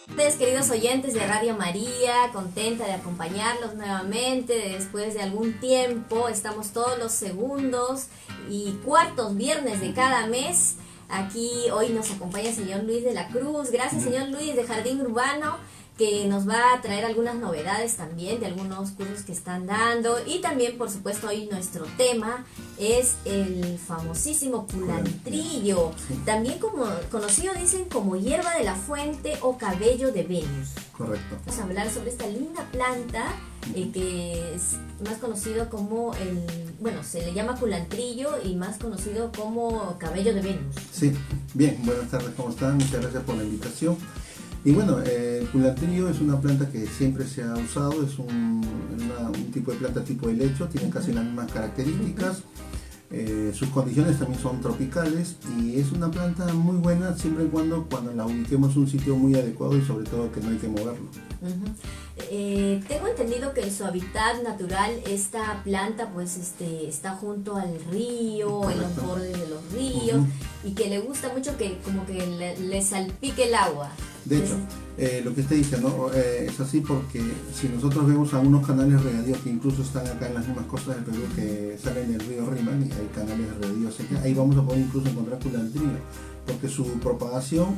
Ustedes, queridos oyentes de Radio María, contenta de acompañarlos nuevamente después de algún tiempo. Estamos todos los segundos y cuartos viernes de cada mes. Aquí hoy nos acompaña el señor Luis de la Cruz. Gracias, señor Luis, de Jardín Urbano, que nos va a traer algunas novedades también de algunos cursos que están dando. Y también, por supuesto, hoy nuestro tema es el famosísimo culantrillo, también como conocido, dicen, como hierba de la fuente o cabello de Venus. Correcto. Vamos a hablar sobre esta linda planta que es más conocido como se le llama culantrillo y más conocido como cabello de Venus. Sí, bien, buenas tardes, ¿cómo están? Muchas gracias por la invitación. Y bueno, el culantrillo es una planta que siempre se ha usado, es un tipo de planta tipo helecho, tiene casi las mismas características, sus condiciones también son tropicales y es una planta muy buena siempre y cuando la ubiquemos en un sitio muy adecuado y sobre todo que no hay que moverlo. Tengo entendido que en su hábitat natural esta planta está junto al río, en los bordes de los ríos, y que le gusta mucho que como que le salpique el agua. De hecho, lo que usted dice, ¿no? Es así porque si nosotros vemos algunos canales regadíos que incluso están acá en las mismas costas del Perú, que salen del río Rímac, y hay canales regadíos, ahí vamos a poder incluso encontrar culantrillo, porque su propagación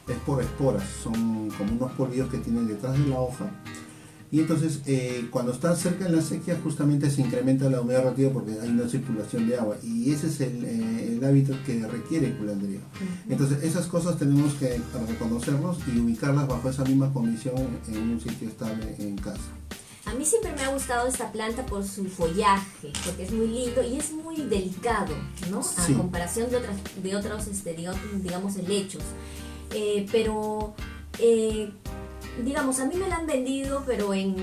es por esporas, son como unos polvillos que tienen detrás de la hoja. Y entonces cuando está cerca de la sequía justamente se incrementa la humedad relativa porque hay una circulación de agua y ese es el hábitat que requiere el culantrillo. Entonces esas cosas tenemos que reconocerlos y ubicarlas bajo esa misma condición en un sitio estable en casa. A mí siempre me ha gustado esta planta por su follaje, porque es muy lindo y es muy delicado, ¿no? A comparación de otros digamos, helechos. Digamos, a mí me la han vendido, pero en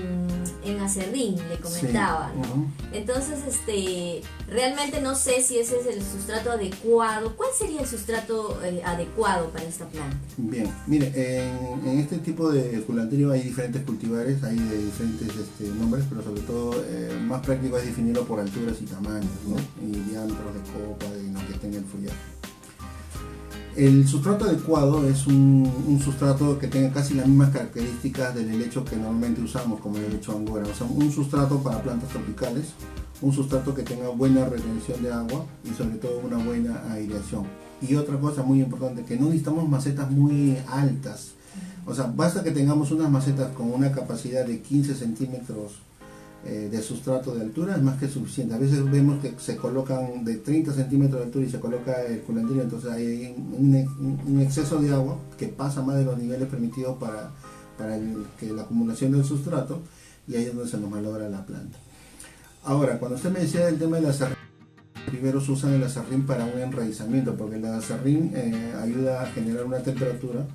acerrín, le comentaba, ¿no? Entonces, realmente no sé si ese es el sustrato adecuado. ¿Cuál sería el sustrato adecuado para esta planta? Bien, mire, en este tipo de culantrillo hay diferentes cultivares, hay de diferentes nombres, pero sobre todo más práctico es definirlo por alturas y tamaños, ¿no? Y diámetros de copa, de lo que tenga el follaje. El sustrato adecuado es un sustrato que tenga casi las mismas características del helecho que normalmente usamos, como el helecho angora. O sea, un sustrato para plantas tropicales, un sustrato que tenga buena retención de agua y sobre todo una buena aireación. Y otra cosa muy importante, que no necesitamos macetas muy altas. O sea, basta que tengamos unas macetas con una capacidad de 15 centímetros de sustrato de altura, es más que suficiente. A veces vemos que se colocan de 30 centímetros de altura y se coloca el culantrillo, entonces hay un exceso de agua que pasa más de los niveles permitidos para la acumulación del sustrato, y ahí es donde se nos malogra la planta. Ahora, cuando usted me decía del tema de la acerrín, primero se usa el acerrín para un enraizamiento, porque el acerrín ayuda a generar una temperatura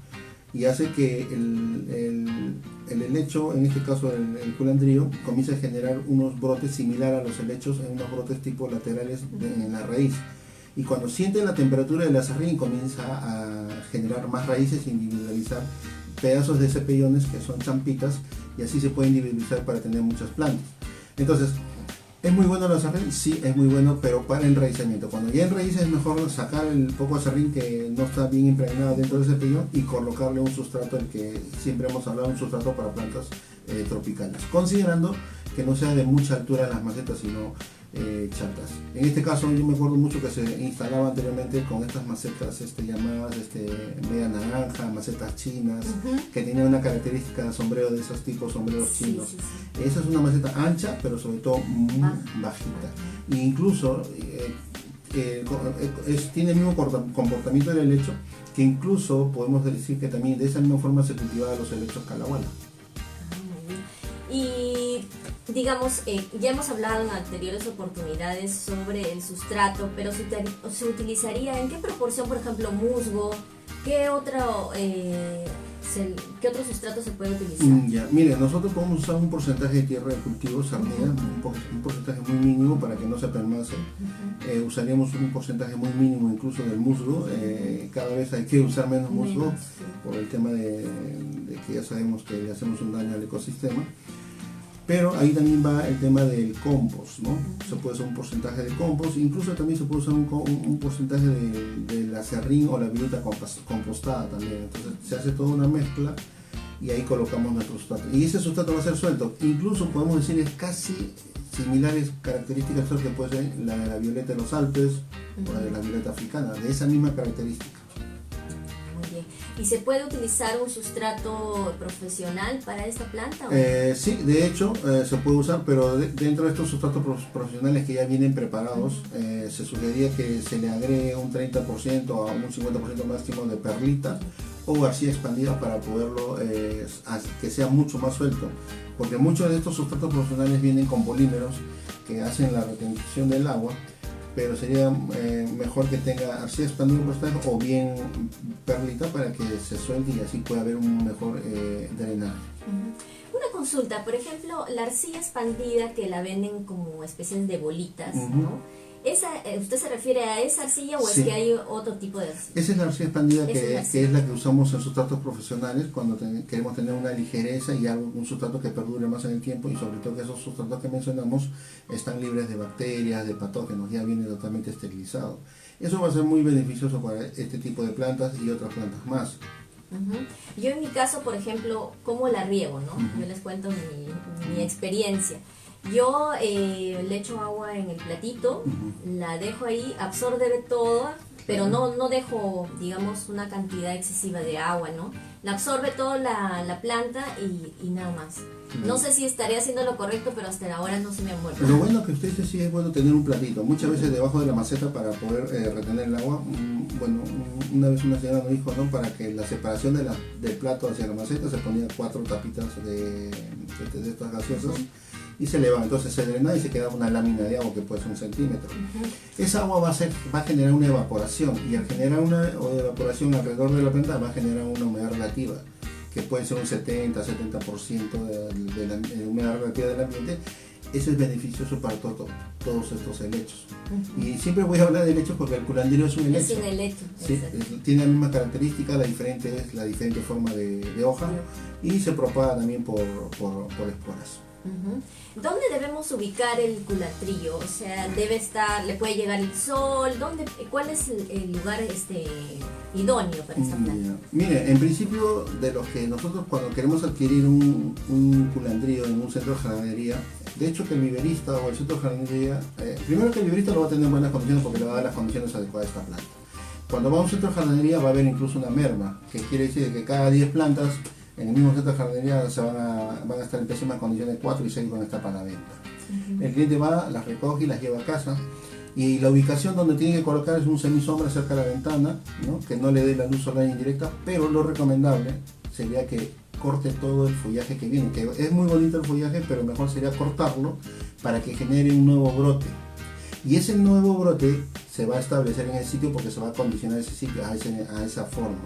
y hace que el helecho, en este caso el culantrillo, comience a generar unos brotes similares a los helechos, en unos brotes tipo laterales en la raíz. Y cuando siente la temperatura del acerrín comienza a generar más raíces e individualizar pedazos de cepellones que son champitas, y así se puede individualizar para tener muchas plantas. Entonces, ¿es muy bueno el acerrín? Sí, es muy bueno, pero para enraizamiento. Cuando ya enraiza es mejor sacar el poco acerrín que no está bien impregnado dentro del cepillón y colocarle un sustrato, el que siempre hemos hablado, un sustrato para plantas tropicales, considerando que no sea de mucha altura en las macetas, sino chatas. En este caso yo me acuerdo mucho que se instalaba anteriormente con estas macetas llamadas media naranja, macetas chinas, que tenían una característica de sombrero de esos tipos, sombreros chinos. Esa es una maceta ancha, pero sobre todo muy bajita. E incluso tiene el mismo comportamiento del helecho, que incluso podemos decir que también de esa misma forma se cultivaban los helechos calahuala. Y digamos, ya hemos hablado en anteriores oportunidades sobre el sustrato, pero se utilizaría ¿en qué proporción, por ejemplo, musgo? ¿Qué otro sustrato se puede utilizar? Ya, mire, nosotros podemos usar un porcentaje de tierra de cultivo, sarnía, un porcentaje muy mínimo para que no se permase. Usaríamos un porcentaje muy mínimo incluso del musgo. Cada vez hay que usar menos musgo por el tema de que ya sabemos que le hacemos un daño al ecosistema. Pero ahí también va el tema del compost, ¿no? Se puede usar un porcentaje de compost, incluso también se puede usar un porcentaje del acerrín o la viruta compostada también. Entonces se hace toda una mezcla y ahí colocamos nuestro sustrato. Y ese sustrato va a ser suelto. Incluso podemos decir es casi similares características que puede ser la de la violeta de los Alpes o la de la violeta africana, de esa misma característica. Muy bien. ¿Y se puede utilizar un sustrato profesional para esta planta? Sí, de hecho se puede usar, pero dentro de estos sustratos profesionales que ya vienen preparados, se sugería que se le agregue un 30% a un 50% máximo de perlita o arcilla expandida para poderlo que sea mucho más suelto, porque muchos de estos sustratos profesionales vienen con polímeros que hacen la retención del agua, pero sería mejor que tenga arcilla expandida o bien perlita para que se suelte y así pueda haber un mejor drenaje. Una consulta, por ejemplo, la arcilla expandida que la venden como especies de bolitas, ¿no? ¿Usted se refiere a esa arcilla o sí. Es que hay otro tipo de arcilla? Esa es la arcilla expandida que es la que usamos en sustratos profesionales cuando queremos tener una ligereza y un sustrato que perdure más en el tiempo, y sobre todo que esos sustratos que mencionamos están libres de bacterias, de patógenos, ya viene totalmente esterilizado. Eso va a ser muy beneficioso para este tipo de plantas y otras plantas más. Yo en mi caso, por ejemplo, ¿cómo la riego, no? Yo les cuento mi experiencia. Yo le echo agua en el platito, la dejo ahí, absorbe todo, pero no dejo, digamos, una cantidad excesiva de agua, ¿no? La absorbe toda la planta y nada más. No sé si estaré haciendo lo correcto, pero hasta ahora no se me ha muerto. Lo bueno que usted dice, sí es bueno tener un platito. Muchas veces debajo de la maceta para poder retener el agua. Bueno, una vez una señora nos dijo, ¿no? Para que la separación del plato hacia la maceta se ponía 4 tapitas de estas gaseosas y se elevaba. Entonces se drenaba y se quedaba una lámina de agua que puede ser 1 centímetro. Esa agua va a generar una evaporación, y al generar una evaporación alrededor de la planta va a generar una humedad relativa, que puede ser un 70-70% de la humedad relativa del ambiente. Eso es beneficioso para todos estos helechos. Y siempre voy a hablar de helechos porque el culandrio es un helecho. Es un helecho. Sí, tiene la misma característica, la diferente forma de hoja, y se propaga también por esporas. ¿Dónde debemos ubicar el culantrillo? O sea, le puede llegar el sol. ¿Cuál es el lugar idóneo para esta planta? Mire, en principio, de los que nosotros cuando queremos adquirir un culantrillo en un centro de jardinería, de hecho que el viverista o el centro de jardinería, primero que el viverista lo va a tener en buenas condiciones porque le va a dar las condiciones adecuadas a esta planta. Cuando va a un centro de jardinería va a haber incluso una merma, que quiere decir que cada 10 plantas en el mismo centro de jardinería van a estar en pésimas condiciones, 4 y 6 van a estar para la venta. El cliente va, las recoge y las lleva a casa, y la ubicación donde tiene que colocar es un semisombra cerca de la ventana, ¿no? Que no le dé la luz solar indirecta, pero lo recomendable sería que corte todo el follaje que viene, que es muy bonito el follaje, pero mejor sería cortarlo para que genere un nuevo brote. Y ese nuevo brote se va a establecer en el sitio porque se va a condicionar ese sitio a esa forma.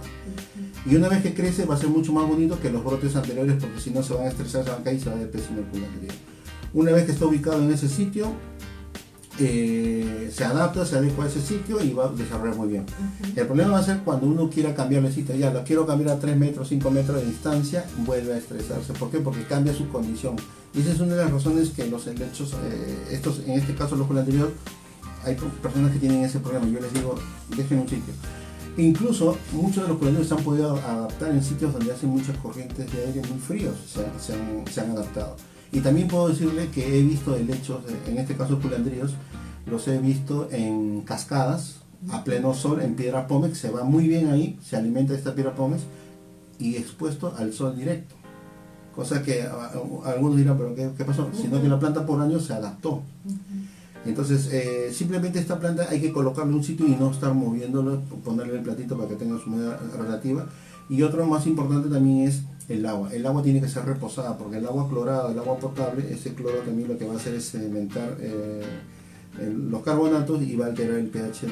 Y una vez que crece va a ser mucho más bonito que los brotes anteriores, porque si no se van a estresar, se van a caer y se va a ver pésimo el culantrio. Una vez que está ubicado en ese sitio, se adapta, se adecua a ese sitio y va a desarrollar muy bien. El problema va a ser cuando uno quiera cambiar el sitio, ya lo quiero cambiar a 3 metros, 5 metros de distancia, vuelve a estresarse. ¿Por qué? Porque cambia su condición. Y esa es una de las razones que los helechos, en este caso los culantrios, hay personas que tienen ese problema. Yo les digo, dejen un sitio. Incluso muchos de los culantrios se han podido adaptar en sitios donde hacen muchas corrientes de aire muy fríos, se han adaptado. Y también puedo decirle que he visto helechos, en este caso culandríos, los he visto en cascadas, a pleno sol, en piedra pómez, se va muy bien ahí, se alimenta de esta piedra pómez y expuesto al sol directo. Cosa que algunos dirán, pero ¿qué pasó? Sino que la planta por años se adaptó. Entonces, simplemente esta planta hay que colocarla en un sitio y no estar moviéndolo, ponerle el platito para que tenga su humedad relativa. Y otro más importante también es el agua. El agua tiene que ser reposada, porque el agua clorada, el agua potable, ese cloro también lo que va a hacer es sedimentar los carbonatos y va a alterar el pH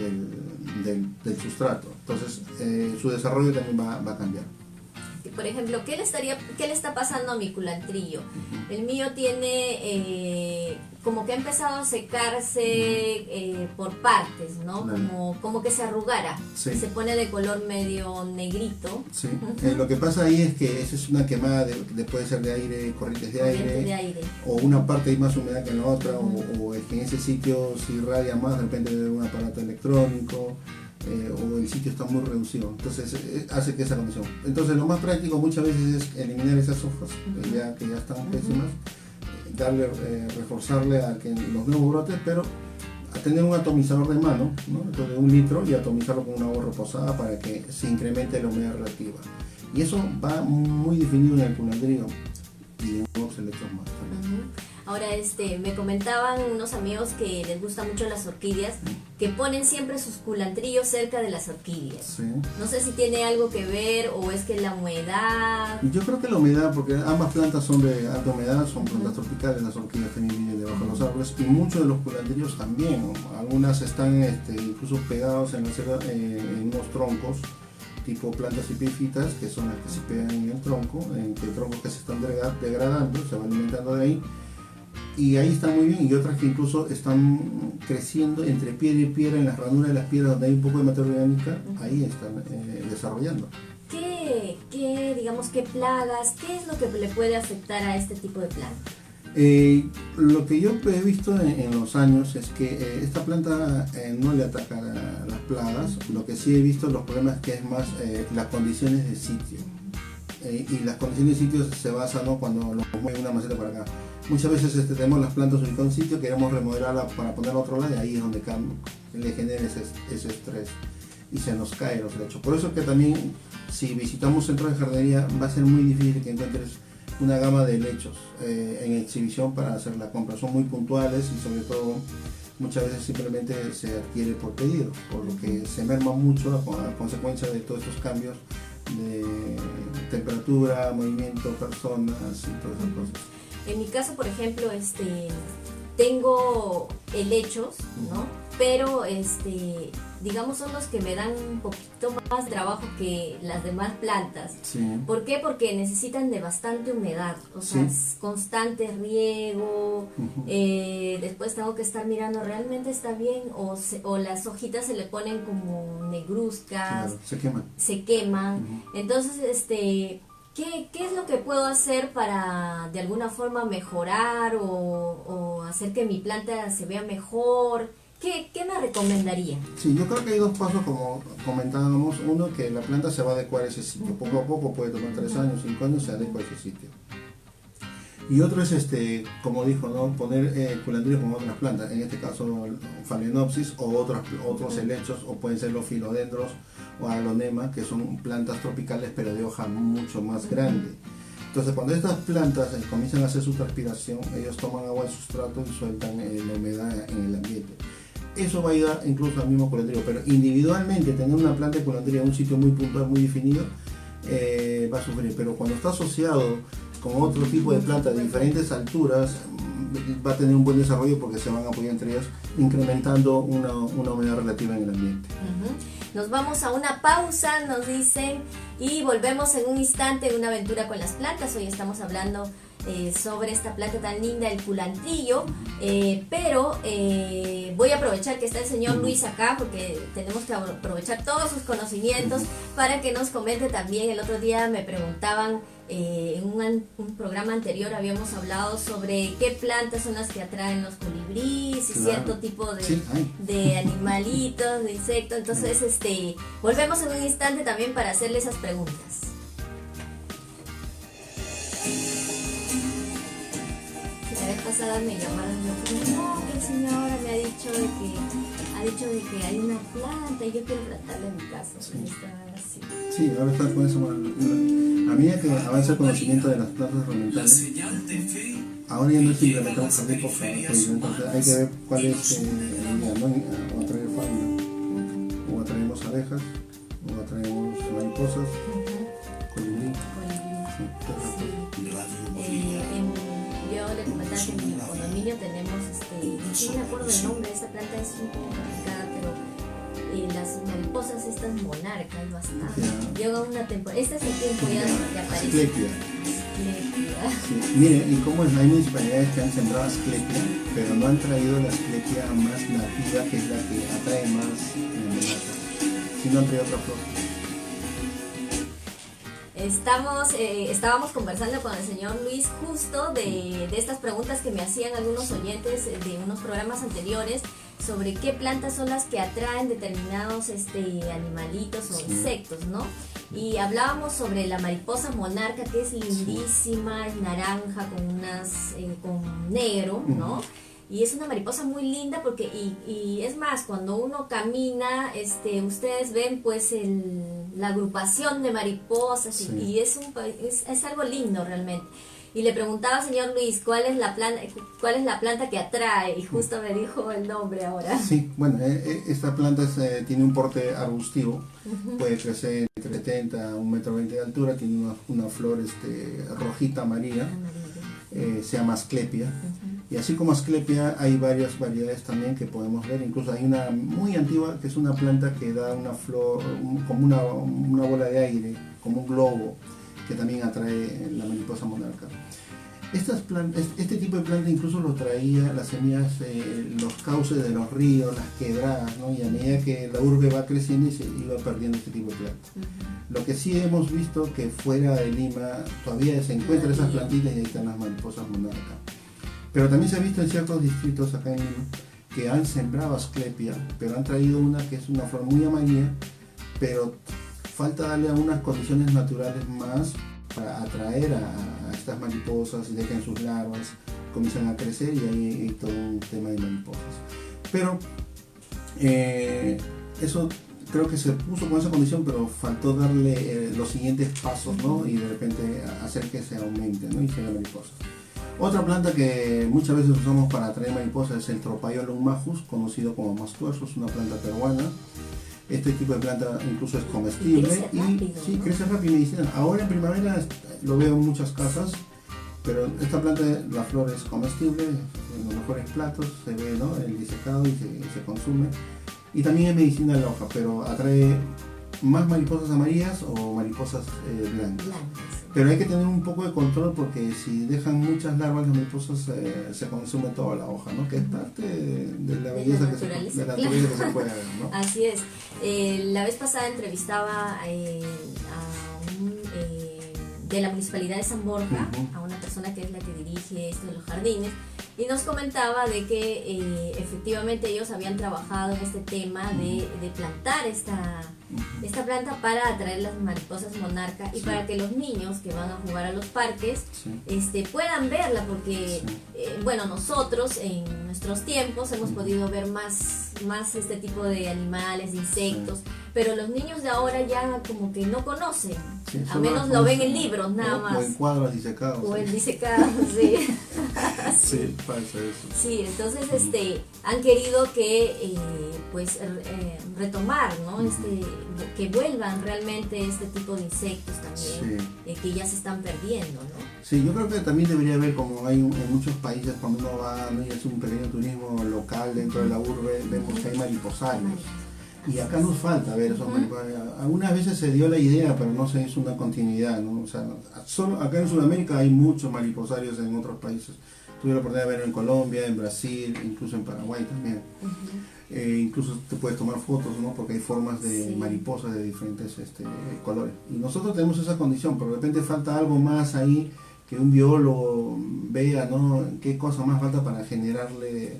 del sustrato. Entonces, su desarrollo también va a cambiar. Por ejemplo, ¿qué le está pasando a mi culantrillo? El mío tiene como que ha empezado a secarse por partes, ¿no? Como que se arrugara, sí. Se pone de color medio negrito. Sí. Lo que pasa ahí es que esa es una quemada puede ser de aire, corrientes de aire, o una parte hay más humedad que en la otra, o es que en ese sitio se irradia más, depende de un aparato electrónico. o el sitio está muy reducido, entonces hace que esa condición. Entonces lo más práctico muchas veces es eliminar esas hojas que ya están pésimas, reforzarle a que los nuevos brotes, pero a tener un atomizador de mano, ¿no? Entonces 1 litro, y atomizarlo con una agua reposada para que se incremente la humedad relativa. Y eso va muy definido en el culantrío y en otros helechos más también. Ahora, me comentaban unos amigos que les gustan mucho las orquídeas, que ponen siempre sus culantrillos cerca de las orquídeas. Sí. No sé si tiene algo que ver o es que la humedad. Yo creo que la humedad, porque ambas plantas son de alta humedad, son plantas tropicales, las orquídeas también viven debajo de los árboles, y muchos de los culantrillos también, ¿no? Algunas están incluso pegados en unos troncos, tipo plantas epífitas, que son las que se pegan en el tronco, entre troncos que se están degradando, se van alimentando de ahí, y ahí están muy bien, y otras que incluso están creciendo entre piedra y piedra, en las ranuras de las piedras donde hay un poco de materia orgánica, ahí están desarrollando. Digamos, qué plagas, qué es lo que le puede afectar a este tipo de planta? Lo que yo he visto en los años es que esta planta no le ataca a las plagas. Lo que sí he visto los problemas que es más las condiciones de sitio, y las condiciones de sitio se basan, ¿no?, cuando lo mueve una maceta para acá. Muchas veces tenemos las plantas ubicadas en un sitio, queremos remodelarla para ponerla a otro lado, y ahí es donde le genera ese estrés y se nos cae los helechos. Por eso es que también, si visitamos centros de jardinería, va a ser muy difícil que encuentres una gama de helechos en exhibición para hacer la compra. Son muy puntuales y sobre todo muchas veces simplemente se adquiere por pedido, por lo que se merma mucho a consecuencia de todos estos cambios de temperatura, movimiento, personas y todas esas cosas. En mi caso, por ejemplo, tengo helechos, ¿no? Pero digamos, son los que me dan un poquito más trabajo que las demás plantas. Sí. ¿Por qué? Porque necesitan de bastante humedad, o sea, es constante riego. Después tengo que estar mirando, ¿realmente está bien? O las hojitas se le ponen como negruzcas. Claro, se queman. Entonces, ¿qué es lo que puedo hacer para de alguna forma mejorar o hacer que mi planta se vea mejor? ¿Qué me recomendaría? Sí, yo creo que hay dos pasos, como comentábamos. Uno, que la planta se va a adecuar a ese sitio. Poco a poco, puede tomar 3 años, 5 años, se adecua a ese sitio. Y otro es, como dijo, ¿no?, poner culantrillos con otras plantas, en este caso Phalaenopsis o otros helechos, o pueden ser los filodendros o aglonema, que son plantas tropicales pero de hoja mucho más grande. Entonces, cuando estas plantas comienzan a hacer su transpiración, ellos toman agua del sustrato y sueltan la humedad en el ambiente. Eso va a ayudar incluso al mismo culantrillo, pero individualmente tener una planta de culantrillo en un sitio muy puntual, muy definido, va a sufrir. Pero cuando está asociado con otro tipo de plantas de diferentes alturas, va a tener un buen desarrollo, porque se van a apoyar entre ellos, incrementando una humedad relativa en el ambiente. Nos vamos a una pausa, nos dicen, y volvemos en un instante en una aventura con las plantas. Hoy estamos hablando sobre esta planta tan linda, el culantrillo, pero voy a aprovechar que está el señor Luis acá, porque tenemos que aprovechar todos sus conocimientos para que nos comente también. El otro día me preguntaban, en un programa anterior habíamos hablado sobre qué plantas son las que atraen los colibríes y cierto tipo de animalitos, de insectos. Entonces, volvemos en un instante también para hacerle esas preguntas. La vez pasada me llamaron y me dijeron, no, que el señor me ha dicho de que hay una planta y yo quiero plantarla en mi casa. Sí, ahora está con eso. A medida que avanza el conocimiento de las plantas ornamentales, ahora ya no es simplemente un jardín por favor, entonces hay que ver cuál es la idea, ¿no? O atraer fauna, o atraemos abejas, o atraemos mariposas, colibrí. Yo le comentaba que en mi condominio tenemos, no me acuerdo el nombre, esta planta es un poco complicada, pero las mariposas estas monarcas bastante. Llega una temporada, este es el tiempo ya que aparece. Asclepia. Sí. Miren, y cómo es, hay municipalidades que han sembrado asclepia, pero no han traído la asclepia más nativa, que es la que atrae más monarcas, sino han traído otra flor. Estábamos conversando con el señor Luis justo de estas preguntas que me hacían algunos oyentes de unos programas anteriores sobre qué plantas son las que atraen determinados animalitos o insectos, ¿no? Y hablábamos sobre la mariposa monarca, que es lindísima, es naranja con negro, ¿no? Y es una mariposa muy linda porque, y es más, cuando uno camina, ustedes ven pues la agrupación de mariposas, sí. y es algo lindo realmente. Y le preguntaba, señor Luis, ¿cuál es la planta que atrae? Y justo me dijo el nombre ahora. Sí, bueno, esta planta tiene un porte arbustivo, puede crecer entre 70 a 1,20 m de altura, tiene una flor rojita amarilla, se llama Asclepia. Y así como Asclepia hay varias variedades también que podemos ver, incluso hay una muy antigua que es una planta que da una flor como una bola de aire, como un globo, que también atrae la mariposa monarca. Este tipo de planta incluso lo traía las semillas, los cauces de los ríos, las quebradas, ¿no? Y a medida que la urbe va creciendo y se iba perdiendo este tipo de plantas. Lo que sí hemos visto que fuera de Lima todavía se encuentran esas plantitas y ahí están las mariposas monarca. Pero también se ha visto en ciertos distritos acá en Lima que han sembrado Asclepia, pero han traído una que es una flor muy amarilla, pero falta darle algunas condiciones naturales más para atraer a estas mariposas y dejen sus larvas, comienzan a crecer y ahí hay todo un tema de mariposas. Pero eso creo que se puso con esa condición, pero faltó darle los siguientes pasos, ¿no? Y de repente hacer que se aumente, ¿no? Y se haga mariposas. Otra planta que muchas veces usamos para atraer mariposas es el Tropaiolum majus, conocido como mastuerzo, es una planta peruana. Este tipo de planta incluso es comestible y crece rápido y medicinal. Ahora en primavera lo veo en muchas casas, pero esta planta, la flor es comestible, en los mejores platos se ve, ¿no? El disecado y se consume. Y también es medicinal la hoja, pero atrae más mariposas amarillas o mariposas blancas. Pero hay que tener un poco de control porque si dejan muchas larvas las mariposas se consume toda la hoja, ¿no? Que es parte de la belleza que se puede ver, ¿no? Así es. La vez pasada entrevistaba de la Municipalidad de San Borja, a una persona que es la que dirige esto de los jardines, y nos comentaba de que efectivamente ellos habían trabajado en este tema de plantar esta planta para atraer las mariposas monarca y para que los niños que van a jugar a los parques puedan verla, porque bueno, nosotros en nuestros tiempos hemos podido ver más este tipo de animales, de insectos, pero los niños de ahora ya como que no conocen, a menos lo ven en libros nada más. O en cuadros disecados. O en disecados, sí. Sí, pasa eso. Sí, entonces han querido que retomar, ¿no? Que vuelvan realmente este tipo de insectos también, que ya se están perdiendo, ¿no? Sí, yo creo que también debería haber, como hay en muchos países, cuando uno va, ¿no? Y hace un pequeño turismo local dentro de la urbe, vemos que hay mariposarios. Y acá nos falta ver esos mariposarios. Algunas veces se dio la idea, pero no se hizo una continuidad, ¿no? O sea, solo acá en Sudamérica hay muchos mariposarios en otros países. Tuve la oportunidad de verlo en Colombia, en Brasil, incluso en Paraguay también. Incluso te puedes tomar fotos, ¿no? Porque hay formas de mariposas de diferentes colores. Y nosotros tenemos esa condición, pero de repente falta algo más ahí que un biólogo vea, ¿no? Qué cosa más falta para generarle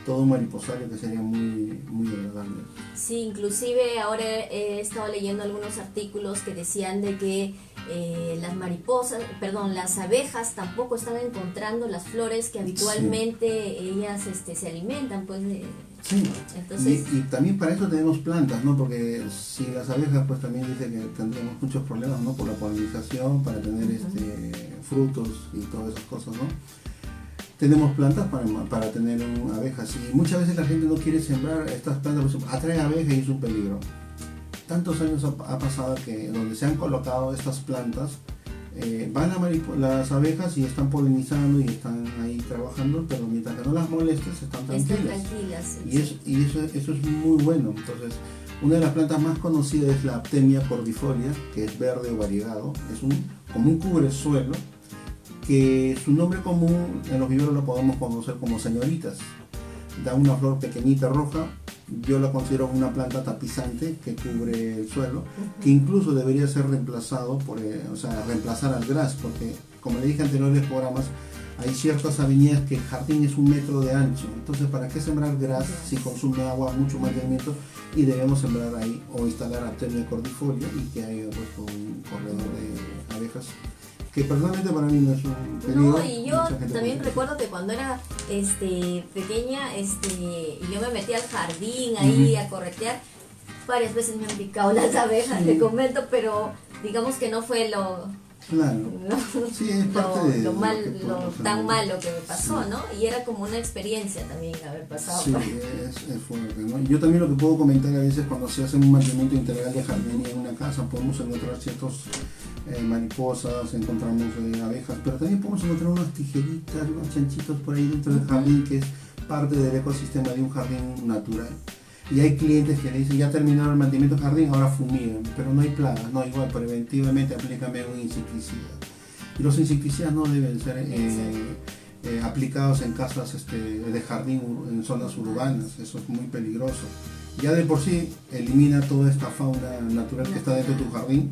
todo un mariposario que sería muy, muy agradable. Sí, inclusive ahora he estado leyendo algunos artículos que decían de que las abejas tampoco están encontrando las flores que habitualmente ellas se alimentan, pues. Sí, entonces, y también para eso tenemos plantas, ¿no? Porque si las abejas, pues también dice que tendremos muchos problemas, ¿no? Por la polinización, para tener frutos y todas esas cosas, ¿no? Tenemos plantas para tener abejas, y muchas veces la gente no quiere sembrar estas plantas, pues, atrae abejas y es un peligro. Tantos años ha pasado que donde se han colocado estas plantas, van las abejas y están polinizando y están ahí trabajando, pero mientras que no las molestes están tranquilas. Y eso es muy bueno. Entonces, una de las plantas más conocidas es la Aptemia cordifolia, que es verde o variegado, es como un cubresuelo, que su nombre común en los viveros lo podemos conocer como señoritas. Da una flor pequeñita roja. Yo la considero una planta tapizante que cubre el suelo, que incluso debería ser reemplazado reemplazar al gras, porque como le dije en anteriores programas, hay ciertas avenidas que el jardín es 1 metro de ancho, entonces ¿para qué sembrar gras si consume agua, mucho mantenimiento? Y debemos sembrar ahí o instalar Artemia cordifolia y que haya pues un corredor de abejas, que personalmente para mí no es un peligro. No, y yo también recuerdo que cuando era pequeña, y yo me metí al jardín ahí a corretear, varias veces me han picado las abejas, le comento, pero digamos que no fue Claro. Sí, es parte lo tan mal malo que me pasó, ¿no? Y era como una experiencia también haber pasado. Sí, es fuerte, ¿no? Yo también lo que puedo comentar a veces cuando se hace un mantenimiento integral de jardín en una casa, podemos encontrar ciertos mariposas, encontramos abejas, pero también podemos encontrar unas tijeritas, unos chanchitos por ahí dentro del jardín, que es parte del ecosistema de un jardín natural. Y hay clientes que le dicen, ya terminaron el mantenimiento del jardín, ahora fumigan, pero no hay plagas, no, igual preventivamente aplícame un insecticida. Y los insecticidas no deben ser aplicados en casas de jardín, en zonas urbanas, eso es muy peligroso. Ya de por sí elimina toda esta fauna natural que está dentro de tu jardín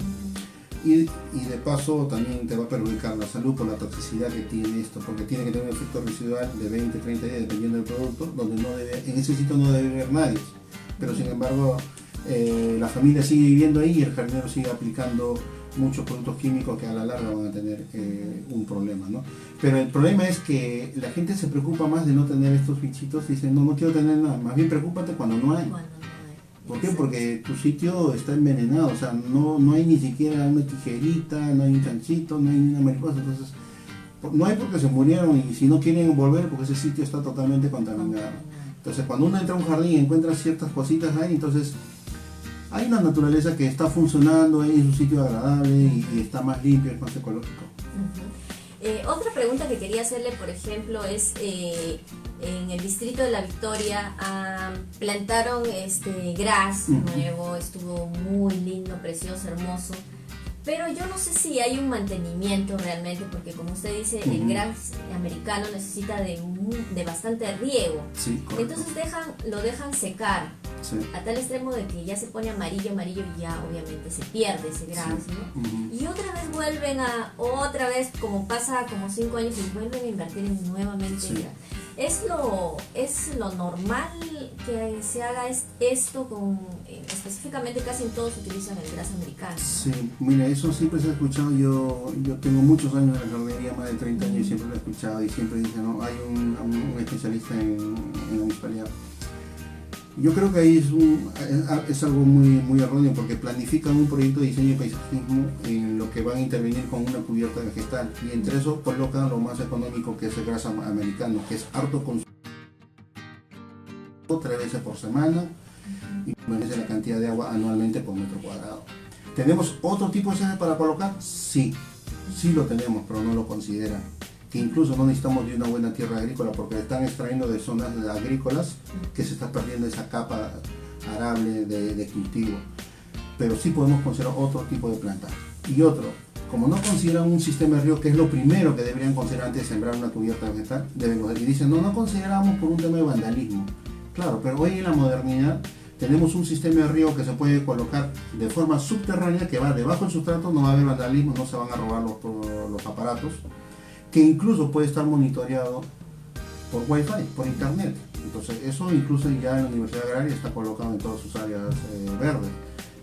y de paso también te va a perjudicar la salud por la toxicidad que tiene esto, porque tiene que tener un efecto residual de 20-30 días dependiendo del producto, donde en ese sitio no debe haber nadie. Pero sin embargo la familia sigue viviendo ahí y el jardinero sigue aplicando muchos productos químicos que a la larga van a tener un problema, ¿no? Pero el problema es que la gente se preocupa más de no tener estos bichitos y dice, no quiero tener nada, más bien preocúpate cuando no hay. ¿Por qué? Porque tu sitio está envenenado, o sea, no hay ni siquiera una tijerita, no hay un chanchito, no hay ni una mariposa, entonces no hay porque se murieron y si no quieren volver porque ese sitio está totalmente contaminado. Entonces cuando uno entra a un jardín y encuentra ciertas cositas ahí, entonces hay una naturaleza que está funcionando, es un sitio agradable y está más limpio, es más ecológico. Otra pregunta que quería hacerle, por ejemplo, es en el distrito de La Victoria plantaron gras nuevo, estuvo muy lindo, precioso, hermoso. Pero yo no sé si hay un mantenimiento realmente, porque como usted dice, el gras americano necesita de bastante riego. Sí, entonces lo dejan secar, sí, a tal extremo de que ya se pone amarillo y ya obviamente se pierde ese gras, sí, ¿no? Y otra vez vuelven como pasa como 5 años y vuelven a invertir nuevamente. Sí. ¿Es lo normal que se haga esto específicamente casi en todos utilizan el gras americano, ¿no? Sí, mira, eso siempre se ha escuchado. Yo tengo muchos años en la jardinería, más de 30 años, y siempre lo he escuchado y siempre dicen, ¿no? Hay un especialista en la municipalidad. Yo creo que ahí es algo muy erróneo, porque planifican un proyecto de diseño y paisajismo en lo que van a intervenir con una cubierta vegetal y entre eso colocan lo más económico, que es el gras americano, que es harto consumo 3 veces por semana y merece la cantidad de agua anualmente por metro cuadrado. ¿Tenemos otro tipo de césped para colocar? Sí lo tenemos, pero no lo consideran. Que incluso no necesitamos de una buena tierra agrícola porque están extrayendo de zonas agrícolas que se está perdiendo esa capa arable de cultivo. Pero sí podemos considerar otro tipo de planta. Y otro, como no consideran un sistema de riego, que es lo primero que deberían considerar antes de sembrar una cubierta vegetal, y dicen, no consideramos por un tema de vandalismo. Claro, pero hoy en la modernidad tenemos un sistema de riego que se puede colocar de forma subterránea, que va debajo del sustrato, no va a haber vandalismo, no se van a robar los aparatos, que incluso puede estar monitoreado por Wi-Fi, por internet. Entonces eso incluso ya en la Universidad Agraria está colocado en todas sus áreas verdes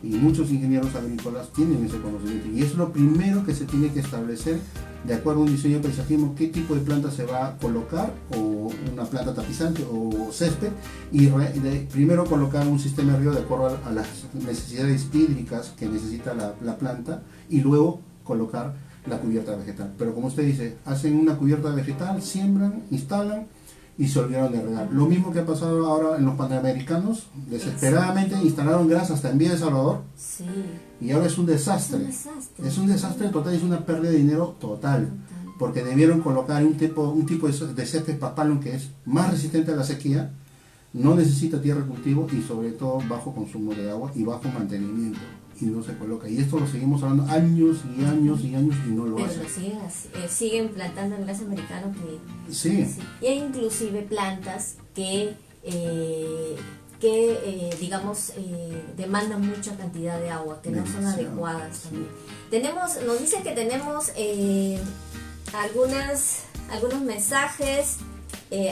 y muchos ingenieros agrícolas tienen ese conocimiento y es lo primero que se tiene que establecer de acuerdo a un diseño de paisajismo, qué tipo de planta se va a colocar, o una planta tapizante o césped, y primero colocar un sistema de riego de acuerdo a las necesidades hídricas que necesita la planta y luego colocar la cubierta vegetal. Pero como usted dice, hacen una cubierta vegetal, siembran, instalan y se olvidaron de regar. Lo mismo que ha pasado ahora en los panamericanos, desesperadamente instalaron gras hasta en Villa de Salvador, sí, y ahora es un desastre. Es un desastre total, es una pérdida de dinero total, porque debieron colocar un tipo de césped paspalum que es más resistente a la sequía, no necesita tierra de cultivo y sobre todo bajo consumo de agua y bajo mantenimiento. Y no se coloca. Y esto lo seguimos hablando años y años y años y no lo hacen. Pero siguen plantando el gras americano que... Sí. Y hay inclusive plantas que digamos, demandan mucha cantidad de agua, que no son adecuadas también. Nos dicen que tenemos algunas algunos mensajes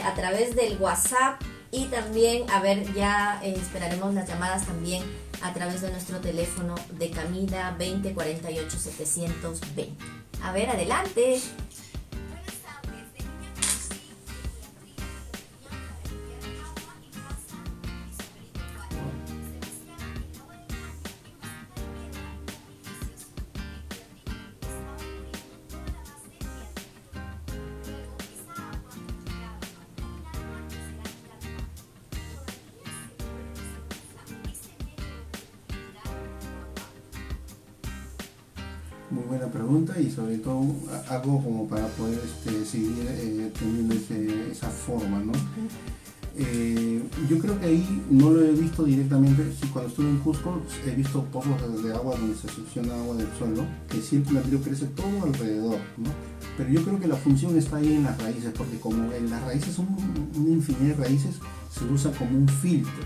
a través del WhatsApp y también, a ver, ya esperaremos las llamadas también a través de nuestro teléfono de cabina 2048-720. A ver, adelante. Muy buena pregunta y sobre todo algo como para poder seguir teniendo esa forma, ¿no? Yo creo que ahí no lo he visto directamente. Sí, cuando estuve en Cusco he visto pozos de agua donde se succiona agua del suelo, que siempre el río crece todo alrededor, ¿no? Pero yo creo que la función está ahí en las raíces, porque como las raíces son una infinidad de raíces, se usa como un filtro.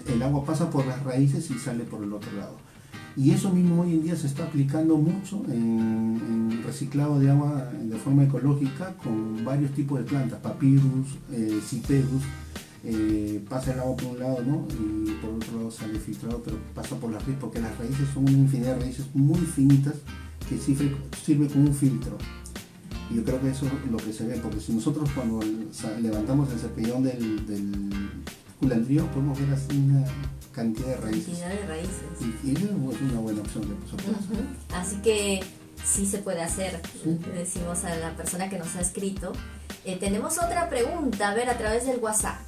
El agua pasa por las raíces y sale por el otro lado. Y eso mismo hoy en día se está aplicando mucho en reciclado de agua de forma ecológica con varios tipos de plantas, papyrus, cyperus, pasa el agua por un lado, ¿no? Y por otro lado sale filtrado, pero pasa por las raíces, porque las raíces son una infinidad de raíces muy finitas que sirve como un filtro. Y yo creo que eso es lo que se ve, porque si nosotros cuando levantamos el cepillón del culandrío podemos ver así una cantidad de raíces. Y es una buena opción de nosotros. Así que sí se puede hacer, sí. Decimos a la persona que nos ha escrito. Tenemos otra pregunta, a ver, a través del WhatsApp.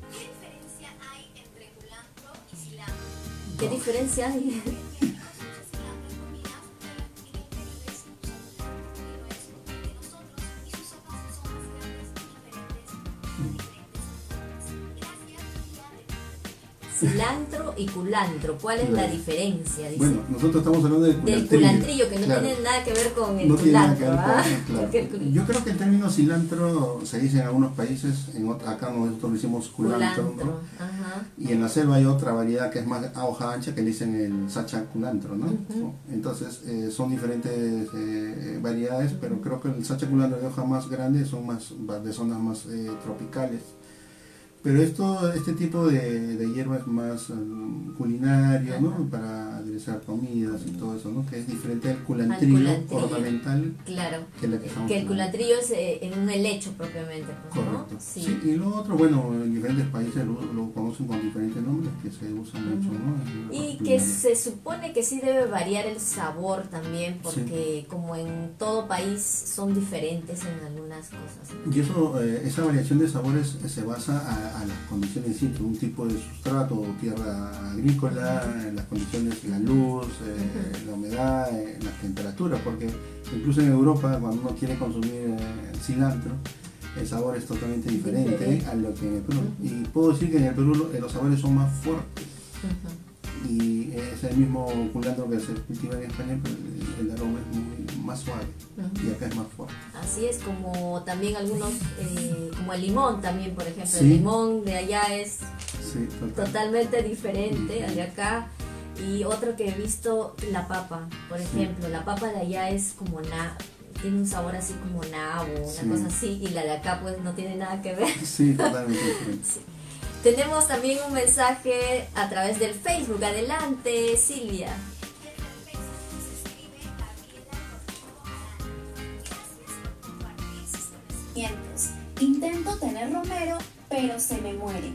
¿Qué diferencia hay entre culantro y cilantro? ¿Qué diferencia hay? Cilantro y culantro, ¿cuál es la diferencia? Dice. Bueno, nosotros estamos hablando del culantrillo, que no tiene nada que ver con el culantro. Claro. Yo creo que el término cilantro se dice en algunos países, acá nosotros le decimos culantro, ¿no? Ajá. Y en la selva hay otra variedad que es más a hoja ancha que le dicen el sacha culantro, ¿no? Entonces son diferentes variedades, pero creo que el sacha culantro de hoja más grande son más de zonas más tropicales. Pero este tipo de hierba es más culinario, ¿no? Para aderezar comidas y todo eso, ¿no? Que es diferente al culantrillo ornamental. Claro, que el culantrillo es en un helecho propiamente, pues, ¿no? Correcto. Sí. Y lo otro, bueno, en diferentes países lo conocen con diferentes nombres que se usan mucho, ¿no? Y que se supone que sí debe variar el sabor también, porque como en todo país son diferentes en algunas cosas, ¿no? Y eso, esa variación de sabores se basa a las condiciones, sí, un tipo de sustrato o tierra agrícola, las condiciones, la luz, la humedad, la temperatura, porque incluso en Europa cuando uno quiere consumir cilantro, el sabor es totalmente diferente a lo que en el Perú. Y puedo decir que en el Perú los sabores son más fuertes. Y es el mismo culantro que se cultiva en España, pero el aroma es más suave y acá es más fuerte. Así es, como también algunos, como el limón también, por ejemplo, sí. El limón de allá es totalmente diferente al de acá. Y otro que he visto, la papa, por ejemplo, la papa de allá es como tiene un sabor así como nabo, una cosa así, y la de acá pues no tiene nada que ver. Sí, totalmente diferente. Sí. Tenemos también un mensaje a través del Facebook. Adelante, Silvia. Intento tener romero, pero se me muere.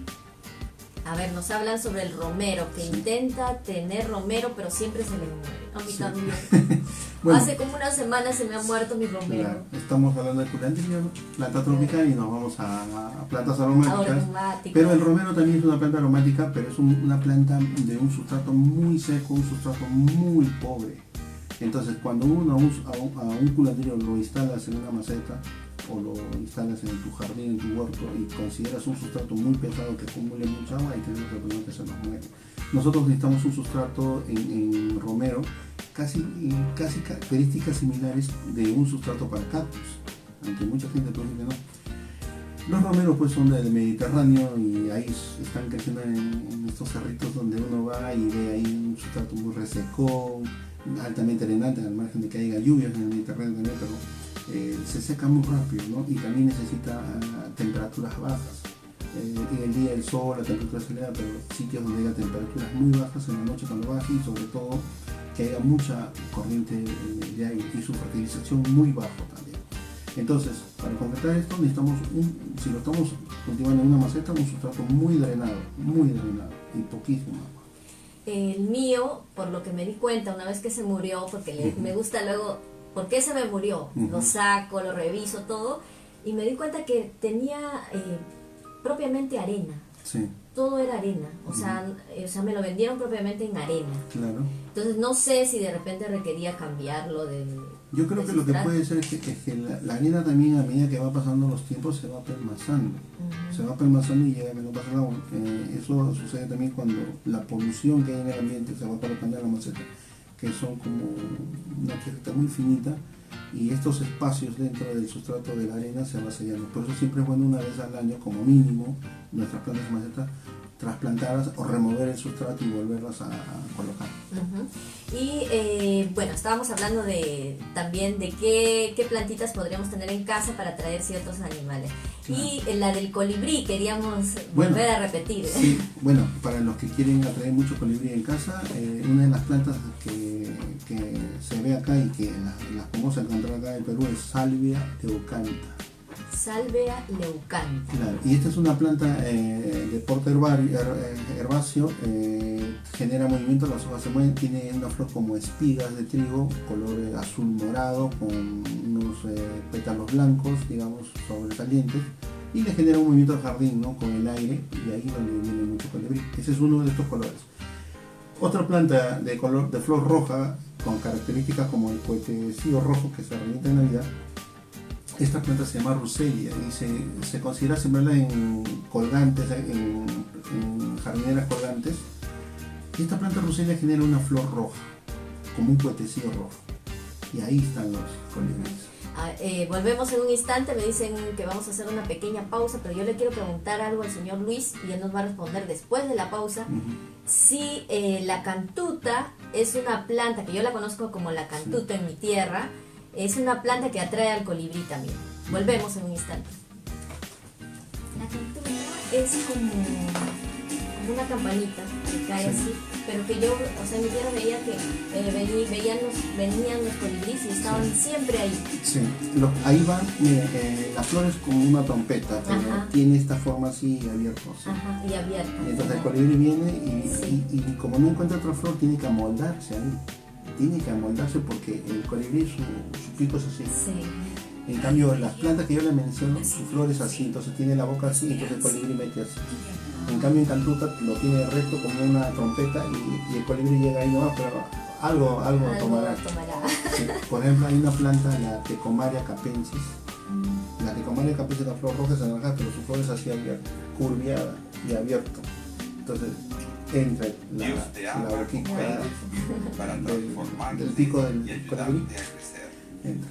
A ver, nos hablan sobre el romero, que intenta tener romero, pero siempre se le muere. A mí también. Bueno, hace como una semana se me ha muerto mi romero. Claro, estamos hablando de culantrillo, planta tropical, y nos vamos a plantas aromáticas. Pero el romero también es una planta aromática, pero es una planta de un sustrato muy seco, un sustrato muy pobre. Entonces, cuando uno a un culantrillo lo instalas en una maceta o lo instalas en tu jardín, en tu huerto, y consideras un sustrato muy pesado que acumule mucha agua, y tenemos que poner que se nos muere. Nosotros necesitamos un sustrato en romero casi características similares de un sustrato para cactus, aunque mucha gente puede decir que no. Los romeros pues son del Mediterráneo y ahí están creciendo en estos cerritos donde uno va y ve ahí un sustrato muy resecón, altamente arenante, al margen de que haya lluvias en el Mediterráneo también, pero se seca muy rápido, ¿no? Y también necesita temperaturas bajas. En el día el sol, la temperatura se eleva, pero sitios donde haya temperaturas muy bajas en la noche cuando baje, y sobre todo que haya mucha corriente de aire y su fertilización muy bajo también. Entonces, para completar esto necesitamos, si lo estamos cultivando en una maceta, un sustrato muy drenado y poquísimo agua. El mío, por lo que me di cuenta una vez que se murió, porque me gusta luego, ¿por qué se me murió? Lo saco, lo reviso, todo, y me di cuenta que tenía propiamente arena. Sí. Todo era arena, o sea, me lo vendieron propiamente en arena. Claro. Entonces no sé si de repente requería cambiarlo del... Yo creo que lo que puede ser es que la arena también, a medida que va pasando los tiempos, se va pelmazando. Se va pelmazando y llega a menos pasado. Eso sucede también cuando la polución que hay en el ambiente se va colocando en la maceta, que son como una tierra muy finita, y estos espacios dentro del sustrato de la arena se va sellando. Por eso siempre es bueno una vez al año, como mínimo, nuestras plantas de maceta trasplantarlas o remover el sustrato y volverlas a colocar. Y bueno, estábamos hablando también de qué plantitas podríamos tener en casa para atraer ciertos animales. Y la del colibrí queríamos volver a repetir. Sí, bueno, para los que quieren atraer mucho colibrí en casa, una de las plantas que se ve acá y que las podemos encontrar acá en Perú es Salvia leucantha. Salvia leucantha. Claro, y esta es una planta de porte herbáceo, genera movimiento, las hojas se mueven, tiene una flor como espigas de trigo, color azul morado, con unos pétalos blancos, digamos, sobresalientes, y le genera un movimiento de jardín, ¿no? Con el aire, y ahí donde viene mucho colibrí. Ese es uno de estos colores. Otra planta de flor roja, con características como el cohetecillo rojo que se revienta en Navidad. Esta planta se llama Ruselia y se considera sembrarla en colgantes, en jardineras colgantes. Y esta planta Ruselia genera una flor roja, como un cohetecillo rojo. Y ahí están los colibríes. Volvemos en un instante, me dicen que vamos a hacer una pequeña pausa, pero yo le quiero preguntar algo al señor Luis y él nos va a responder después de la pausa. Si la cantuta es una planta, que yo la conozco como la cantuta en mi tierra, es una planta que atrae al colibrí también. Volvemos en un instante. La cantuta es como una campanita que cae así, pero que yo, o sea, en mi tierra veía que venían los colibríes y estaban siempre ahí. Sí, ahí van, las flores como una trompeta, pero tiene esta forma así abierta. ¿Sí? Y abierta. Y entonces el colibrí viene y como no encuentra otra flor, tiene que amoldarse ahí. Tiene que amoldarse porque el colibrí, su pico es así. Sí. En cambio, las plantas que yo le menciono, su flor es así, entonces tiene la boca así, entonces el colibrí mete así. En cambio, en cantuta lo tiene recto como una trompeta y el colibrí llega ahí nomás, pero algo tomará. Sí. Por ejemplo, hay una planta, la Tecomaria capensis. La Tecomaria capensis, la flor roja es anaranjada, pero su flor es así abierta, curviada y abierta. Entonces, entra la boquita del pico del colibrí, entra.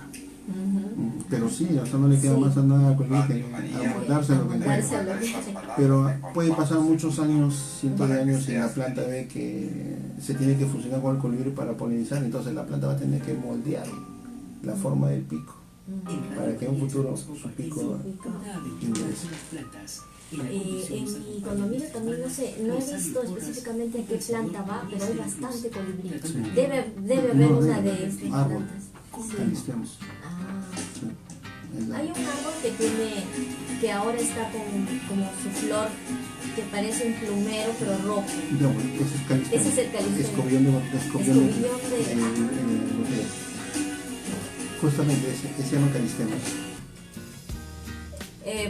Pero sí, o sea, no le queda más a nada al colibrí que amoldarse lo que encuentra. Pero puede pasar muchos años, cientos de años, y la planta ve que se tiene que fusionar con el colibrí para polinizar, entonces la planta va a tener que moldear la forma del pico para que en un futuro su pico ingrese. En mi condominio también no he visto específicamente a qué planta va, pero hay bastante colibrí. Sí. Debe haber una de estas plantas. Calistemos. Hay un árbol que ahora está como su flor, que parece un plumero pero rojo. No, ese es calistemo. Ese es el calistemo. Escobión de justamente ese se llama calistemo.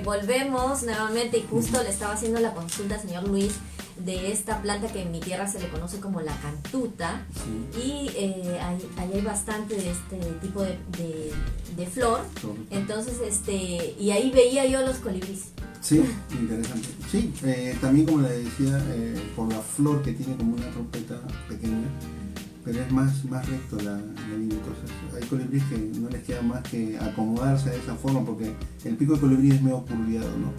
Volvemos nuevamente y justo le estaba haciendo la consulta al señor Luis de esta planta que en mi tierra se le conoce como la cantuta. Y ahí hay bastante de este tipo de flor. Entonces y ahí veía yo los colibríes. Sí, interesante. Sí, también como le decía, por la flor que tiene como una trompeta pequeña, pero es más recto la línea. Entonces hay colibríes que no les queda más que acomodarse de esa forma, porque el pico de colibrí es medio curviado, ¿no?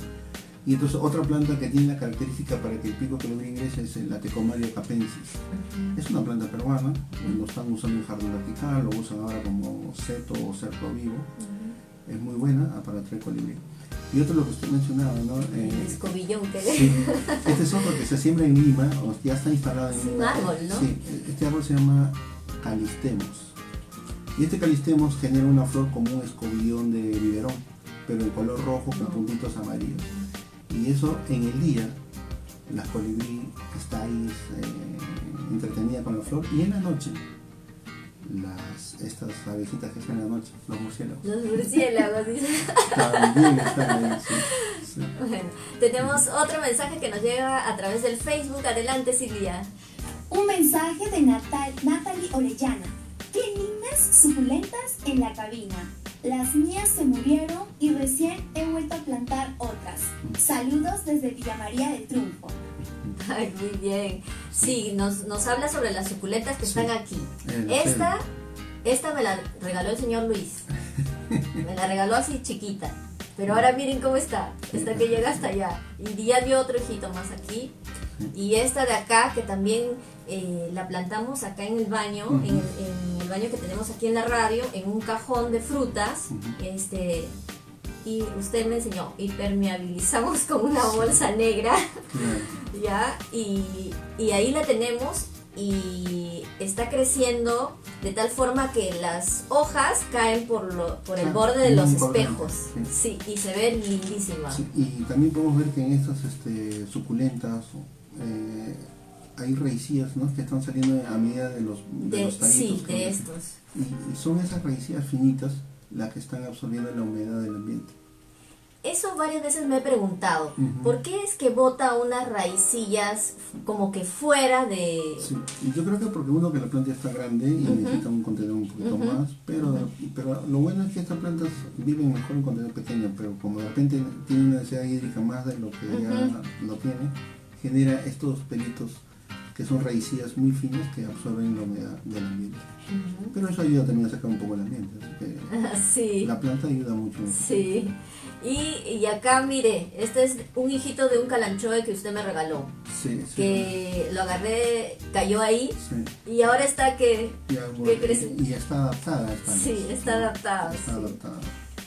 Y entonces otra planta que tiene la característica para que el pico de colibrí ingrese es la Tecomaria capensis. Es una planta peruana, lo están usando en jardín vertical, lo usan ahora como seto o cerco vivo. es muy buena para atraer colibrí. Y otro lo que usted mencionaba, ¿no? El escobillón que sí, este es otro que se siembra en Lima, o ya está instalado en es Lima. un árbol, ¿no? Sí, este árbol se llama calistemos. Y este calistemos genera una flor como un escobillón de biberón, pero en color rojo con puntitos amarillos. Y eso en el día, la colibrí está ahí entretenida con la flor, y en la noche, estas abejitas que están en la noche, los murciélagos. Los murciélagos, dice. También están ahí, sí, sí. Bueno, tenemos otro mensaje que nos llega a través del Facebook. Adelante, Silvia. Un mensaje de Natalie Orellana. ¡Qué lindas suculentas en la cabina! Las mías se murieron y recién he vuelto a plantar otras. Saludos desde Villa María del Triunfo. Ay, muy bien. Sí, nos habla sobre las suculentas que están aquí. Esta me la regaló el señor Luis. Me la regaló así chiquita. Pero ahora miren cómo está. Esta que llega hasta allá. Y ya dio otro hijito más aquí. Y esta de acá que también la plantamos acá en el baño, en el baño que tenemos aquí en la radio, en un cajón de frutas. Y usted me enseñó, impermeabilizamos con una bolsa negra. ¿Ya? Y ahí la tenemos y está creciendo de tal forma que las hojas caen por el borde de los espejos. Sí, y se ven lindísimas. Sí, y también podemos ver que en estas suculentas hay raicillas, ¿no?, que están saliendo a medida de los tallitos. Sí, de estos. Y son esas raicillas finitas las que están absorbiendo la humedad del ambiente. Eso varias veces me he preguntado, ¿por qué es que bota unas raicillas como que fuera de...? Sí, y yo creo que porque uno, que la planta está grande y necesita un contenedor un poquito más, pero lo bueno es que estas plantas viven mejor en un contenedor pequeño, pero como de repente tiene una necesidad hídrica más de lo que ya lo tiene, genera estos pelitos que son raicillas muy finas que absorben la humedad del ambiente. Pero eso ayuda también a sacar un poco el ambiente, así que sí. La planta ayuda mucho. Sí. Y acá, mire, este es un hijito de un calanchoe que usted me regaló. Sí, que lo agarré, cayó ahí, y ahora está que crece. Y está adaptada. Sí, está adaptada.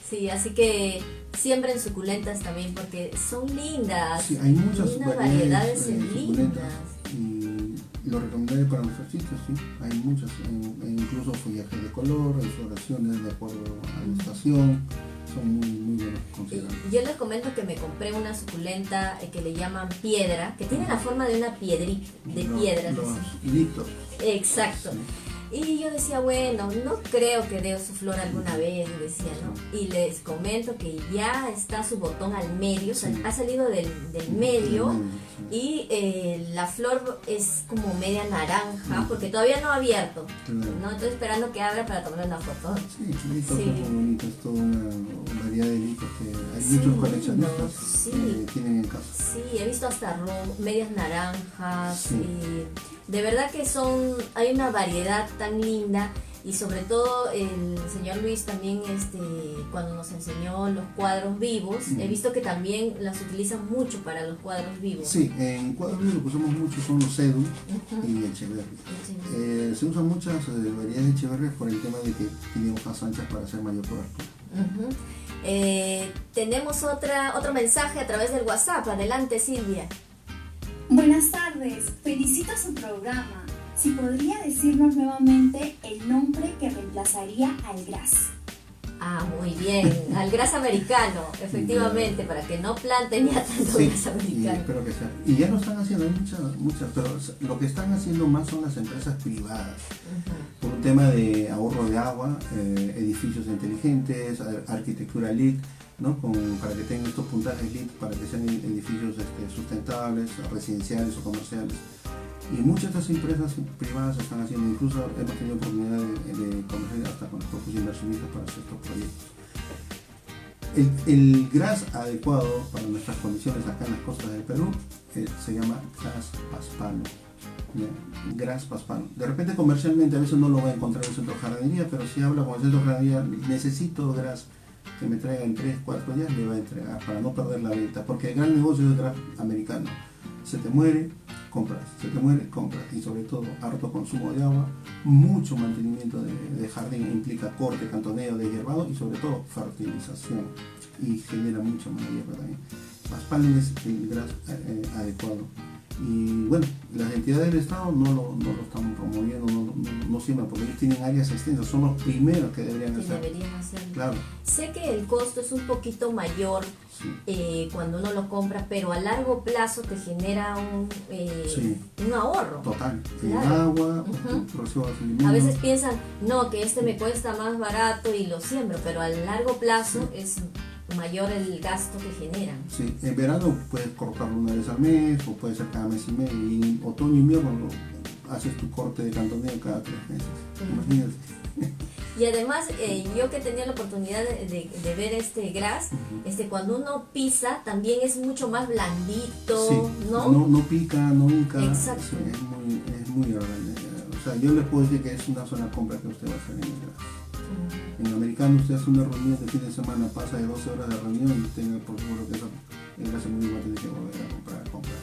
Sí, así que siembren suculentas también porque son lindas. Sí, hay muchas variedades lindas. Y lo recomendaría para nuestros sitios, sí. Hay muchas, incluso follaje de color, hay floraciones de acuerdo a la estación. Son muy buenos considerados. Yo les comento que me compré una suculenta que le llaman piedra, que tiene la forma de una piedrita, de piedras. Los litos. Exacto. Sí. Y yo decía, bueno, no creo que dé su flor alguna vez, decía, ¿no? Y les comento que ya está su botón al medio, sí. Ha salido del medio, y la flor es como media naranja, porque todavía no ha abierto, ¿no? Estoy esperando que abra para tomar una foto. Sí, litos son muy bonitos, toda una variedad de litos que hay muchos coleccionistas que tienen en casa. Sí, he visto hasta medias naranjas, de verdad que hay una variedad tan linda, y sobre todo el señor Luis también cuando nos enseñó los cuadros vivos, he visto que también las utilizan mucho para los cuadros vivos. Sí, en cuadros vivos lo que usamos mucho son los cedul y echeverri. Se usan muchas variedades de echeverri por el tema de que tiene hojas anchas para hacer mayor cobertura. Tenemos otro mensaje a través del WhatsApp. Adelante, Silvia. Buenas tardes, felicito su programa. Si podría decirnos nuevamente el nombre que reemplazaría al gras. Ah, muy bien, al gras americano, efectivamente, para que no planten ya tanto gras americano. Espero que sea. Y ya lo están haciendo, hay muchas, pero lo que están haciendo más son las empresas privadas, por un tema de ahorro de agua, edificios inteligentes, arquitectura LEED, ¿no? Para que tengan estos puntajes LEED, para que sean edificios sustentables, residenciales o comerciales. Y muchas de estas empresas privadas están haciendo, incluso hemos tenido oportunidad de conversar hasta con los propios inversionistas para hacer estos proyectos. El gras adecuado para nuestras condiciones acá en las costas del Perú se llama gras paspalo. Gras paspalo. De repente comercialmente a veces no lo va a encontrar en el centro de jardinería, pero si habla con el centro de jardinería, necesito gras que me traiga en 3-4 días, le va a entregar para no perder la venta, porque el gran negocio del gras americano: se te muere, compras. Se te muere, compras. Y sobre todo, harto consumo de agua, mucho mantenimiento de jardín, implica corte, cantoneo, deshierbado y sobre todo fertilización. Y genera mucha mala hierba también. Paspalum es el gras adecuado. Y bueno, las entidades del Estado no lo están promoviendo, no siempre, porque ellos tienen áreas extensas, son los primeros que deberían hacerlo. Claro. Sé que el costo es un poquito mayor, sí, cuando uno lo compra, pero a largo plazo te genera un ahorro. Total. Claro. El agua, a veces piensan, no, que este me cuesta más barato y lo siembro, pero a largo plazo es mayor el gasto que generan. Sí, en verano puedes cortarlo una vez al mes o puede ser cada mes y medio, y en otoño y invierno haces tu corte de cantoneo cada 3 meses. Imagínate. Y además, yo que tenía la oportunidad de ver este gras, cuando uno pisa también es mucho más blandito, sí, ¿no? No pica, no hinca. Exacto. Sí, es muy agradable. O sea, yo les puedo decir que es una sola compra que usted va a hacer en el gras. En el americano usted hace una reunión de fin de semana, pasa de 12 horas de reunión y tenga por seguro que eso el gras muy va a tener que volver a comprar.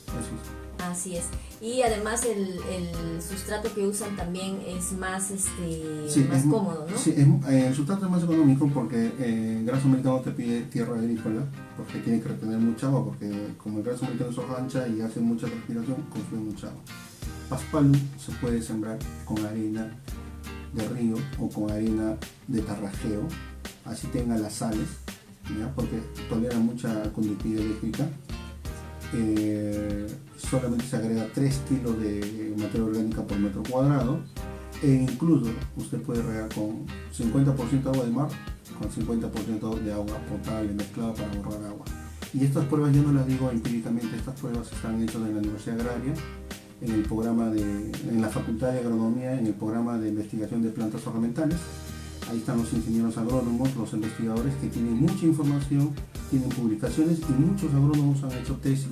Eso es. Así es. Y además el sustrato que usan también es más más cómodo, ¿no? Sí, el sustrato es más económico porque el graso americano te pide tierra agrícola, porque tiene que retener mucha agua, porque como el graso americano es hoja ancha y hace mucha transpiración, consume mucha agua. Paspalum se puede sembrar con arena de río o con arena de tarrajeo, así tenga las sales, ¿ya? Porque tolera mucha conductividad eléctrica. Solamente se agrega 3 kilos de materia orgánica por metro cuadrado, e incluso usted puede regar con 50% agua de mar con 50% de agua potable mezclada para ahorrar agua. Y estas pruebas yo no las digo empíricamente, estas pruebas están hechas en la Universidad Agraria, en la Facultad de Agronomía, en el programa de investigación de plantas ornamentales. Ahí están los ingenieros agrónomos, los investigadores que tienen mucha información, tienen publicaciones, y muchos agrónomos han hecho tesis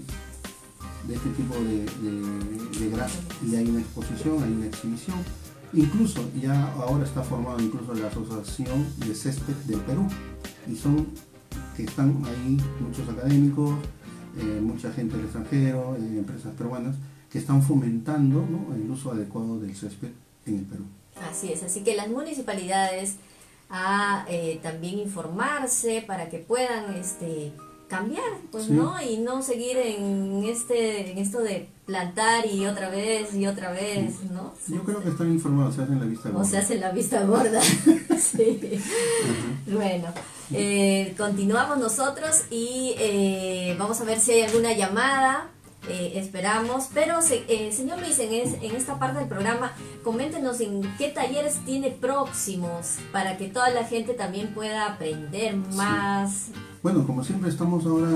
de este tipo de grasa, y hay una exposición, hay una exhibición. Incluso ya ahora está formada incluso la Asociación de Césped del Perú, y que están ahí muchos académicos, mucha gente del extranjero, empresas peruanas que están fomentando, ¿no?, el uso adecuado del césped en el Perú. Así es, así que las municipalidades también informarse para que puedan cambiar, pues, sí, ¿no? Y no seguir en esto de plantar y otra vez, sí, ¿no? Yo creo que están informados, se hacen la vista gorda. O se hacen la vista gorda. Sí. Bueno, continuamos nosotros y vamos a ver si hay alguna llamada. Esperamos, pero señor Luis, en esta parte del programa, coméntenos en qué talleres tiene próximos para que toda la gente también pueda aprender más. Sí. Bueno, como siempre estamos ahora,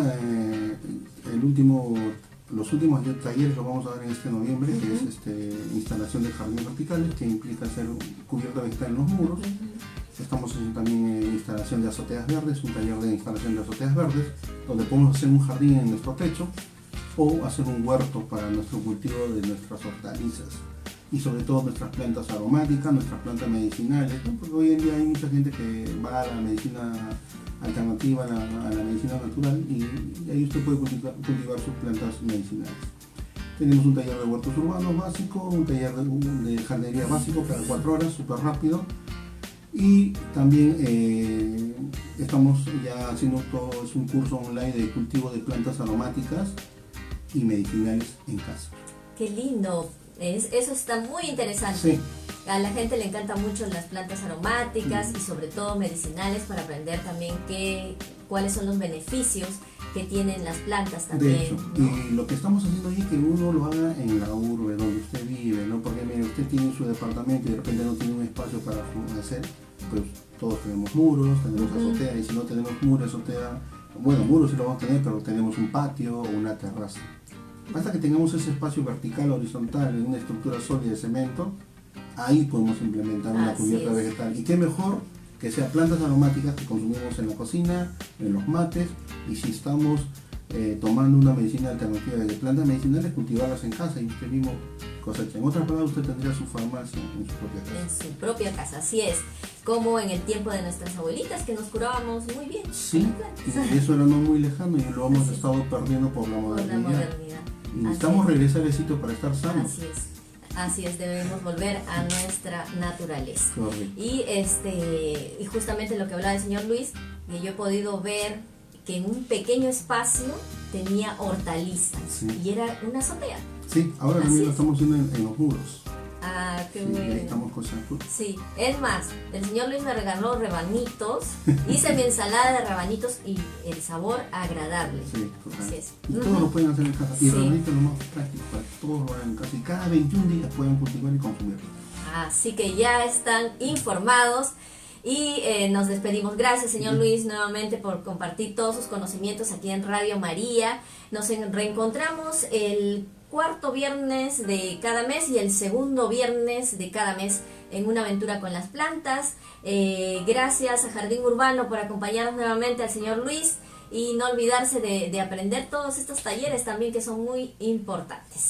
los últimos talleres los vamos a dar en este noviembre, que es instalación de jardines verticales, que implica hacer cubierta vegetal en los muros. Estamos haciendo también instalación de azoteas verdes, un taller de instalación de azoteas verdes, donde podemos hacer un jardín en nuestro techo, o hacer un huerto para nuestro cultivo de nuestras hortalizas y sobre todo nuestras plantas aromáticas, nuestras plantas medicinales, ¿no? Porque hoy en día hay mucha gente que va a la medicina alternativa, a la medicina natural, y ahí usted puede cultivar sus plantas medicinales. Tenemos un taller de huertos urbanos básico, un taller de jardinería básico cada 4 horas, súper rápido, y también estamos ya haciendo un curso online de cultivo de plantas aromáticas y medicinales en casa. ¡Qué lindo! Eso está muy interesante. Sí. A la gente le encantan mucho las plantas aromáticas y sobre todo medicinales, para aprender también cuáles son los beneficios que tienen las plantas también. De hecho, ¿no? Y lo que estamos haciendo ahí es que uno lo haga en la urbe, donde usted vive, ¿no? Porque mire, usted tiene su departamento y de repente no tiene un espacio para hacer, pues todos tenemos muros, tenemos azotea, y si no tenemos muros, azotea, bueno, muros sí lo vamos a tener, pero tenemos un patio o una terraza. Basta que tengamos ese espacio vertical, horizontal, en una estructura sólida de cemento, ahí podemos implementar una cubierta vegetal. Y qué mejor que sean plantas aromáticas que consumimos en la cocina, en los mates, y si estamos tomando una medicina alternativa de plantas medicinales, cultivarlas en casa y usted mismo cosecha. En otras palabras, usted tendría su farmacia en su propia casa. En su propia casa, así es. Como en el tiempo de nuestras abuelitas, que nos curábamos muy bien. Sí, y eso era no muy lejano y lo hemos estado perdiendo por la modernidad. Y necesitamos regresar al sitio para estar sanos. Así es, debemos volver a nuestra naturaleza. Correcto. Y justamente lo que hablaba el señor Luis, que yo he podido ver que en un pequeño espacio tenía hortalizas, Sí. y era una azotea. Sí, ahora Así también lo es. estamos haciendo en los muros. Ah, qué Sí, bueno. necesitamos cosas. Sí, es más, el señor Luis me regaló rabanitos, hice mi ensalada de rabanitos y el sabor agradable. Sí, total. Así es. Y todos lo pueden hacer en casa. Y Sí. realmente es lo más práctico para que todos lo hagan en casa. Y cada 21 días pueden cultivar y consumirlo. Así que ya están informados y nos despedimos. Gracias, señor Luis, nuevamente por compartir todos sus conocimientos aquí en Radio María. Nos reencontramos el cuarto viernes de cada mes y el segundo viernes de cada mes en una aventura con las plantas. Gracias a Jardín Urbano por acompañarnos nuevamente, al señor Luis, y no olvidarse de aprender todos estos talleres también, que son muy importantes.